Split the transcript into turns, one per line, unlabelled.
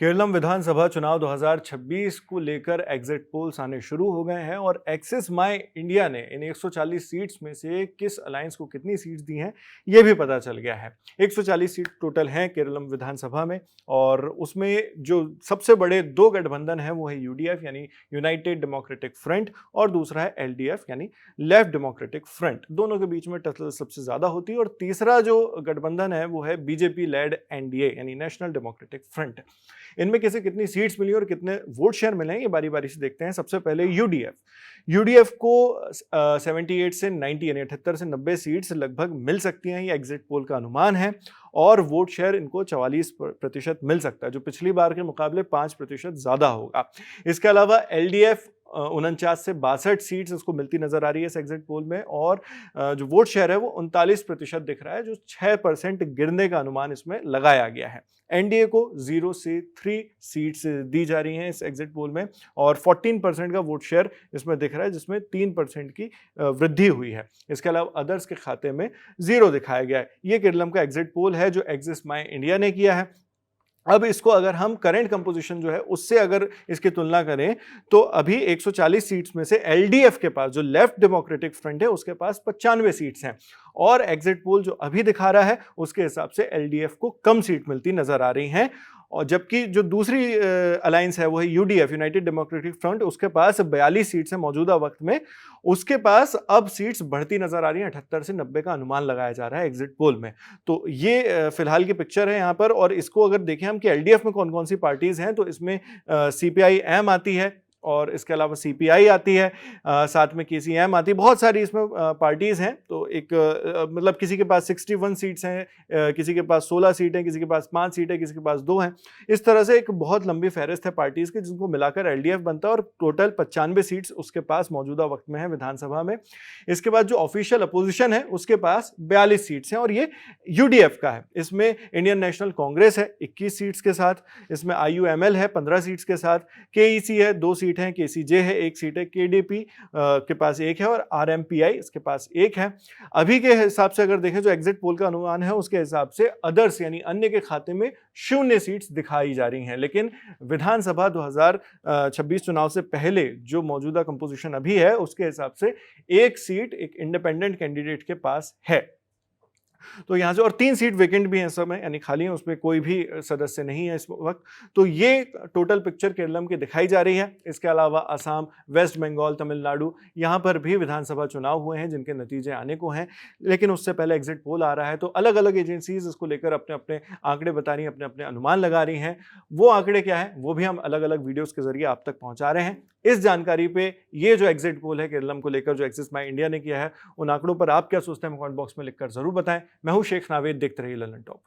केरलम विधानसभा चुनाव 2026 को लेकर एग्जिट पोल्स आने शुरू हो गए हैं और एक्सिस माई इंडिया ने इन 140 सीट्स में से किस अलायंस को कितनी सीट्स दी हैं ये भी पता चल गया है। 140 सीट टोटल हैं केरलम विधानसभा में और उसमें जो सबसे बड़े दो गठबंधन हैं वो है यूडीएफ यानी यूनाइटेड डेमोक्रेटिक फ्रंट और दूसरा है एलडीएफ यानी लेफ्ट डेमोक्रेटिक फ्रंट। दोनों के बीच में टक्कर सबसे ज़्यादा होती है और तीसरा जो गठबंधन है वो है बीजेपी लेड एनडीए यानी नेशनल डेमोक्रेटिक फ्रंट। इनमें किसे कितनी सीट्स मिली और कितने वोट शेयर मिले हैं ये बारी बारी से देखते हैं। सबसे पहले यूडीएफ को 78 से 90 यानी 78 से 90 सीट्स लगभग मिल सकती हैं, ये एग्जिट पोल का अनुमान है और वोट शेयर इनको 44% मिल सकता है जो पिछली बार के मुकाबले 5% ज़्यादा होगा। इसके अलावा एलडीएफ 49 से 62 सीट्स उसको मिलती नजर आ रही है इस एग्जिट पोल में और जो वोट शेयर है वो 39% दिख रहा है जो 6% गिरने का अनुमान इसमें लगाया गया है। एनडीए को 0 से 3 सीट्स दी जा रही हैं इस एग्जिट पोल में और 14% का वोट शेयर इसमें दिख रहा है जिसमें 3% की वृद्धि हुई है। इसके अलावा अदर्स के खाते में 0 दिखाया गया है। ये केरलम का एग्जिट पोल है जो एक्सिस माई इंडिया ने किया है। अब इसको अगर हम करंट कंपोजिशन जो है उससे अगर इसकी तुलना करें तो अभी 140 सीट्स में से एलडीएफ के पास जो लेफ्ट डेमोक्रेटिक फ्रंट है उसके पास 95 सीट्स हैं और एग्जिट पोल जो अभी दिखा रहा है उसके हिसाब से एलडीएफ को कम सीट मिलती नजर आ रही हैं और जबकि जो दूसरी अलायंस है वो है यूडीएफ यूनाइटेड डेमोक्रेटिक फ्रंट, उसके पास 42 सीट्स है मौजूदा वक्त में। उसके पास अब सीट्स बढ़ती नजर आ रही हैं, 78 से 90 का अनुमान लगाया जा रहा है एग्जिट पोल में। तो ये फिलहाल की पिक्चर है यहाँ पर और इसको अगर देखें हम कि एलडीएफ में कौन कौन सी पार्टीज हैं तो इसमें सीपीआई-एम आती है और इसके अलावा सीपीआई आती है, साथ में केसीएम आती है, बहुत सारी इसमें पार्टीज़ हैं। तो एक मतलब किसी के पास 61 सीट्स हैं, किसी के पास 16 सीटें, किसी के पास 5 सीटें, किसी के पास 2 हैं। इस तरह से एक बहुत लंबी फहरिस्त है पार्टीज़ की जिनको मिलाकर एलडीएफ बनता है और टोटल 95 सीट्स उसके पास मौजूदा वक्त में है विधानसभा में। इसके बाद जो ऑफिशियल अपोजिशन है उसके पास 42 सीट्स हैं और ये यूडीएफ का है। इसमें इंडियन नेशनल कांग्रेस है 21 सीट्स के साथ, इसमें आईयूएमएल है 15 सीट्स के साथ, केईसी है 2 सीट है, केसीजे है 1 सीट है, केडीपी के पास 1 है और आरएमपीआई इसके पास 1 है। अभी के हिसाब से अगर देखें जो एग्जिट पोल का अनुमान है उसके हिसाब से अदर्स यानी अन्य के खाते में 0 सीट्स दिखाई जा रही हैं। लेकिन विधानसभा 2026 चुनाव से पहले जो मौजूदा कंपोजिशन अभी है उसके हिसाब से 1 सीट एक इंडिपेंडेंट कैंडिडेट के पास है। तो यहाँ से और 3 सीट वेकेंट भी हैं इस समय यानी खाली हैं, उसमें कोई भी सदस्य नहीं है इस वक्त। तो ये टोटल पिक्चर केरलम की दिखाई जा रही है। इसके अलावा असम, वेस्ट बंगाल, तमिलनाडु यहाँ पर भी विधानसभा चुनाव हुए हैं जिनके नतीजे आने को हैं, लेकिन उससे पहले एग्जिट पोल आ रहा है। तो अलग अलग एजेंसीज इसको लेकर अपने अपने आंकड़े बता रही हैं, अपने अपने अनुमान लगा रही हैं। वो आंकड़े क्या है वो भी हम अलग अलग वीडियोस के जरिए आप तक पहुंचा रहे हैं। इस जानकारी पे ये जो एग्जिट पोल है केरलम को लेकर जो एक्सिस माई इंडिया ने किया है उन आंकड़ों पर आप क्या सोचते हैं कमेंट बॉक्स में लिखकर जरूर बताएं। मैं हूं शेख नावेद, देखते रहिए ललन टॉप।